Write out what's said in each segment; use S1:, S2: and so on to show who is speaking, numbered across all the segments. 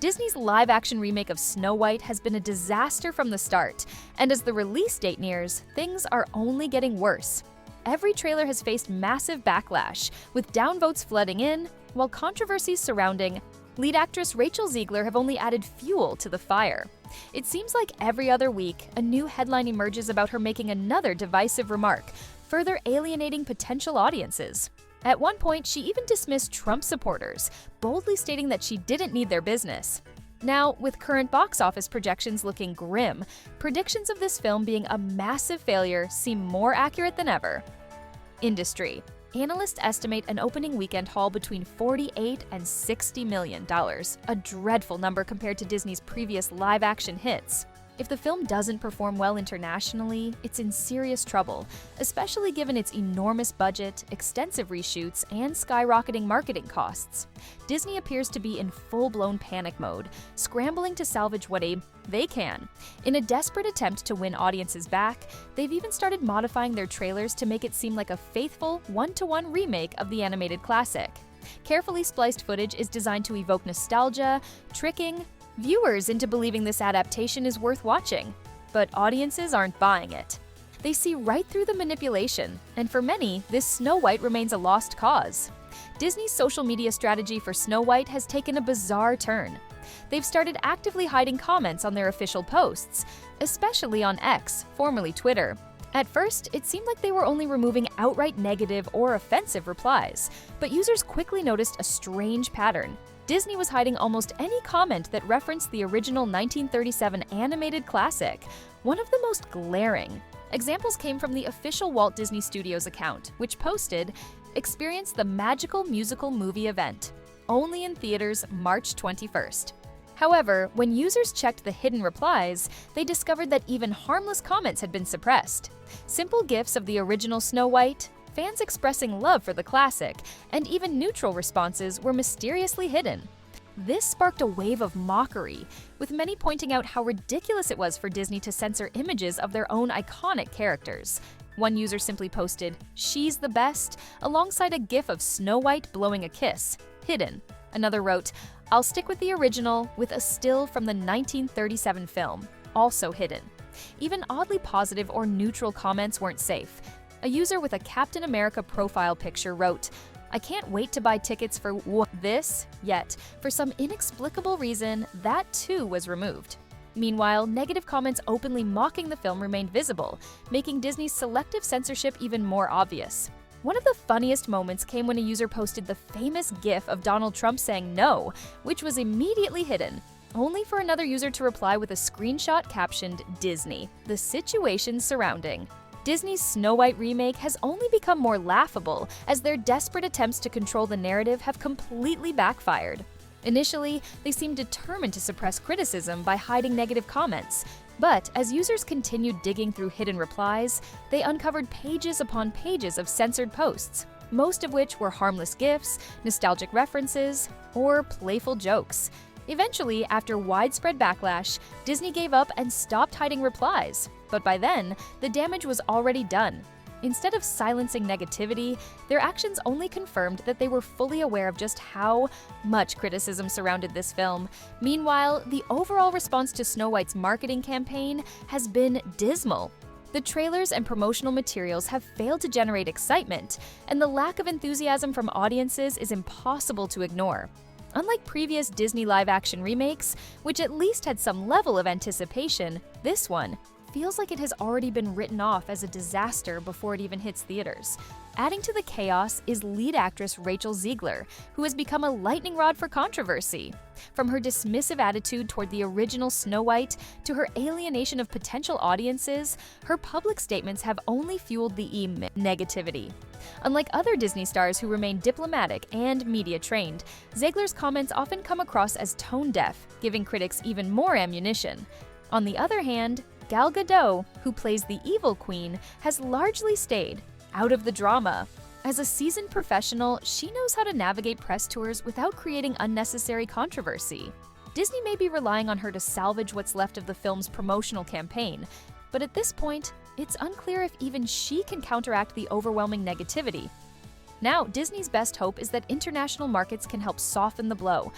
S1: Disney's live-action remake of Snow White has been a disaster from the start, and as the release date nears, things are only getting worse. Every trailer has faced massive backlash, with downvotes flooding in, while controversies surrounding lead actress Rachel Zegler have only added fuel to the fire. It seems like every other week, a new headline emerges about her making another divisive remark, further alienating potential audiences. At one point, she even dismissed Trump supporters, boldly stating that she didn't need their business. Now, with current box office projections looking grim, predictions of this film being a massive failure seem more accurate than ever. Industry. Analysts estimate an opening weekend haul between $48 and $60 million, a dreadful number compared to Disney's previous live-action hits. If the film doesn't perform well internationally, it's in serious trouble, especially given its enormous budget, extensive reshoots, and skyrocketing marketing costs. Disney appears to be in full-blown panic mode, scrambling to salvage what they can. In a desperate attempt to win audiences back, they've even started modifying their trailers to make it seem like a faithful, one-to-one remake of the animated classic. Carefully spliced footage is designed to evoke nostalgia, tricking viewers into believing this adaptation is worth watching. But audiences aren't buying it. They see right through the manipulation, and for many, this Snow White remains a lost cause. Disney's social media strategy for Snow White has taken a bizarre turn. They've started actively hiding comments on their official posts, especially on X, formerly Twitter. At first, it seemed like they were only removing outright negative or offensive replies, but users quickly noticed a strange pattern. Disney was hiding almost any comment that referenced the original 1937 animated classic, one of the most glaring. Examples came from the official Walt Disney Studios account, which posted, "Experience the magical musical movie event. Only in theaters March 21st. However, when users checked the hidden replies, they discovered that even harmless comments had been suppressed. Simple gifs of the original Snow White, fans expressing love for the classic, and even neutral responses were mysteriously hidden. This sparked a wave of mockery, with many pointing out how ridiculous it was for Disney to censor images of their own iconic characters. One user simply posted, "She's the best," alongside a gif of Snow White blowing a kiss, hidden. Another wrote, "I'll stick with the original," with a still from the 1937 film, also hidden. Even oddly positive or neutral comments weren't safe. A user with a Captain America profile picture wrote, "I can't wait to buy tickets for this," yet, for some inexplicable reason, that too was removed. Meanwhile, negative comments openly mocking the film remained visible, making Disney's selective censorship even more obvious. One of the funniest moments came when a user posted the famous gif of Donald Trump saying no, which was immediately hidden, only for another user to reply with a screenshot captioned "Disney, the situation surrounding." Disney's Snow White remake has only become more laughable as their desperate attempts to control the narrative have completely backfired. Initially, they seemed determined to suppress criticism by hiding negative comments, but as users continued digging through hidden replies, they uncovered pages upon pages of censored posts, most of which were harmless gifs, nostalgic references, or playful jokes. Eventually, after widespread backlash, Disney gave up and stopped hiding replies. But by then, the damage was already done. Instead of silencing negativity, their actions only confirmed that they were fully aware of just how much criticism surrounded this film. Meanwhile, the overall response to Snow White's marketing campaign has been dismal. The trailers and promotional materials have failed to generate excitement, and the lack of enthusiasm from audiences is impossible to ignore. Unlike previous Disney live-action remakes, which at least had some level of anticipation, this one feels like it has already been written off as a disaster before it even hits theaters. Adding to the chaos is lead actress Rachel Zegler, who has become a lightning rod for controversy. From her dismissive attitude toward the original Snow White to her alienation of potential audiences, her public statements have only fueled the negativity. Unlike other Disney stars who remain diplomatic and media-trained, Zegler's comments often come across as tone-deaf, giving critics even more ammunition. On the other hand, Gal Gadot, who plays the evil queen, has largely stayed out of the drama. As a seasoned professional, she knows how to navigate press tours without creating unnecessary controversy. Disney may be relying on her to salvage what's left of the film's promotional campaign, but at this point, it's unclear if even she can counteract the overwhelming negativity. Now, Disney's best hope is that international markets can help soften the blow,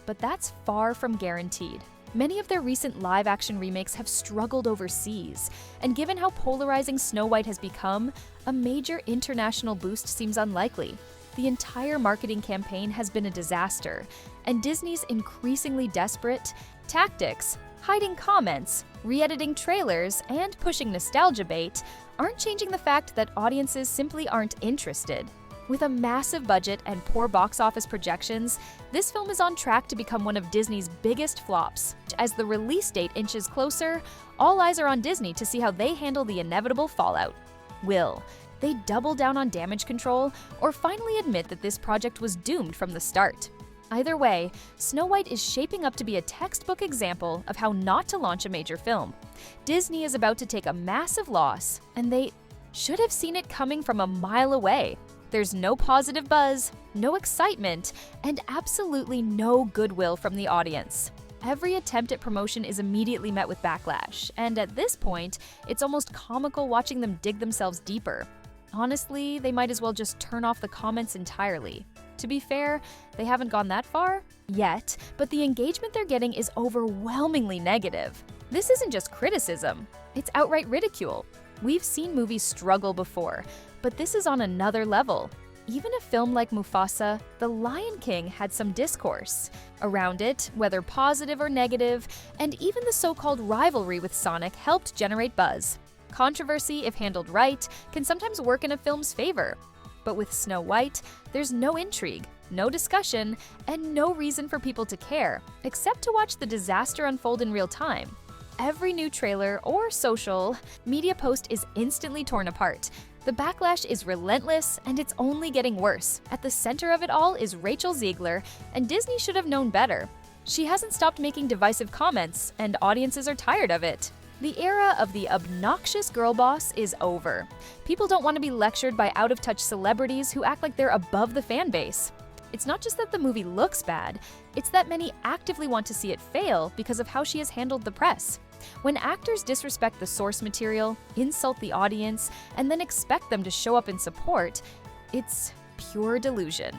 S1: but that's far from guaranteed. Many of their recent live-action remakes have struggled overseas, and given how polarizing Snow White has become, a major international boost seems unlikely. The entire marketing campaign has been a disaster, and Disney's increasingly desperate tactics, hiding comments, re-editing trailers, and pushing nostalgia bait aren't changing the fact that audiences simply aren't interested. With a massive budget and poor box office projections, this film is on track to become one of Disney's biggest flops. As the release date inches closer, all eyes are on Disney to see how they handle the inevitable fallout. Will they double down on damage control, or finally admit that this project was doomed from the start? Either way, Snow White is shaping up to be a textbook example of how not to launch a major film. Disney is about to take a massive loss, and they should have seen it coming from a mile away. There's no positive buzz, no excitement, and absolutely no goodwill from the audience. Every attempt at promotion is immediately met with backlash, and at this point, it's almost comical watching them dig themselves deeper. Honestly, they might as well just turn off the comments entirely. To be fair, they haven't gone that far yet, but the engagement they're getting is overwhelmingly negative. This isn't just criticism, it's outright ridicule. We've seen movies struggle before, but this is on another level. Even a film like Mufasa, The Lion King had some discourse around it, whether positive or negative, and even the so-called rivalry with Sonic helped generate buzz. Controversy, if handled right, can sometimes work in a film's favor. But with Snow White, there's no intrigue, no discussion, and no reason for people to care, except to watch the disaster unfold in real time. Every new trailer or social media post is instantly torn apart. The backlash is relentless, and it's only getting worse. At the center of it all is Rachel Zegler, and Disney should have known better. She hasn't stopped making divisive comments, and audiences are tired of it. The era of the obnoxious girl boss is over. People don't want to be lectured by out-of-touch celebrities who act like they're above the fan base. It's not just that the movie looks bad, it's that many actively want to see it fail because of how she has handled the press. When actors disrespect the source material, insult the audience, and then expect them to show up in support, it's pure delusion.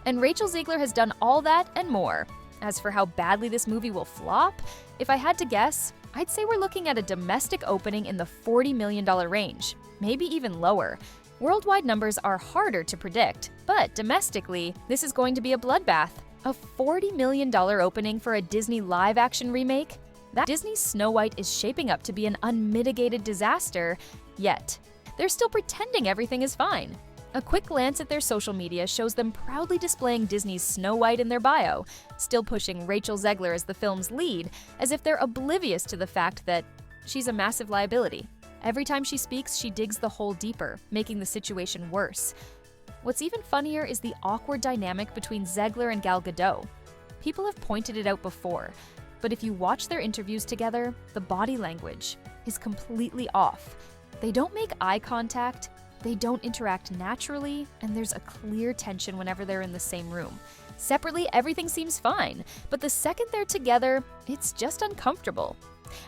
S1: And Rachel Zegler has done all that and more. As for how badly this movie will flop, if I had to guess, I'd say we're looking at a domestic opening in the $40 million range, maybe even lower. Worldwide numbers are harder to predict, but domestically, this is going to be a bloodbath. A $40 million opening for a Disney live-action remake? That Disney's Snow White is shaping up to be an unmitigated disaster, yet they're still pretending everything is fine. A quick glance at their social media shows them proudly displaying Disney's Snow White in their bio, still pushing Rachel Zegler as the film's lead, as if they're oblivious to the fact that she's a massive liability. Every time she speaks, she digs the hole deeper, making the situation worse. What's even funnier is the awkward dynamic between Zegler and Gal Gadot. People have pointed it out before, but if you watch their interviews together, the body language is completely off. They don't make eye contact, they don't interact naturally, and there's a clear tension whenever they're in the same room. Separately, everything seems fine, but the second they're together, it's just uncomfortable.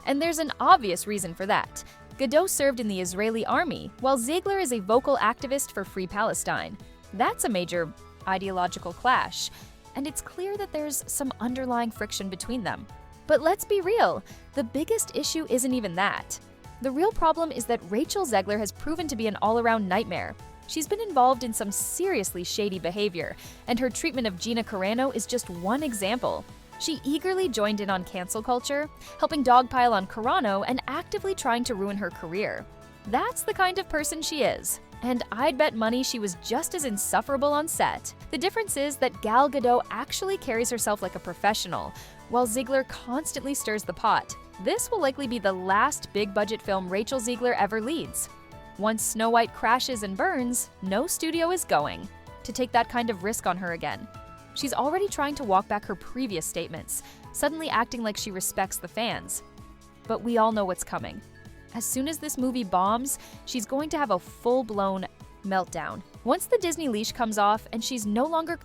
S1: And there's an obvious reason for that. Gadot served in the Israeli army, while Zegler is a vocal activist for Free Palestine. That's a major ideological clash, and it's clear that there's some underlying friction between them. But let's be real, the biggest issue isn't even that. The real problem is that Rachel Zegler has proven to be an all-around nightmare. She's been involved in some seriously shady behavior, and her treatment of Gina Carano is just one example. She eagerly joined in on cancel culture, helping dogpile on Carano and actively trying to ruin her career. That's the kind of person she is, and I'd bet money she was just as insufferable on set. The difference is that Gal Gadot actually carries herself like a professional, while Zegler constantly stirs the pot. This will likely be the last big-budget film Rachel Zegler ever leads. Once Snow White crashes and burns, no studio is going to take that kind of risk on her again. She's already trying to walk back her previous statements, suddenly acting like she respects the fans. But we all know what's coming. As soon as this movie bombs, she's going to have a full-blown meltdown. Once the Disney leash comes off and she's no longer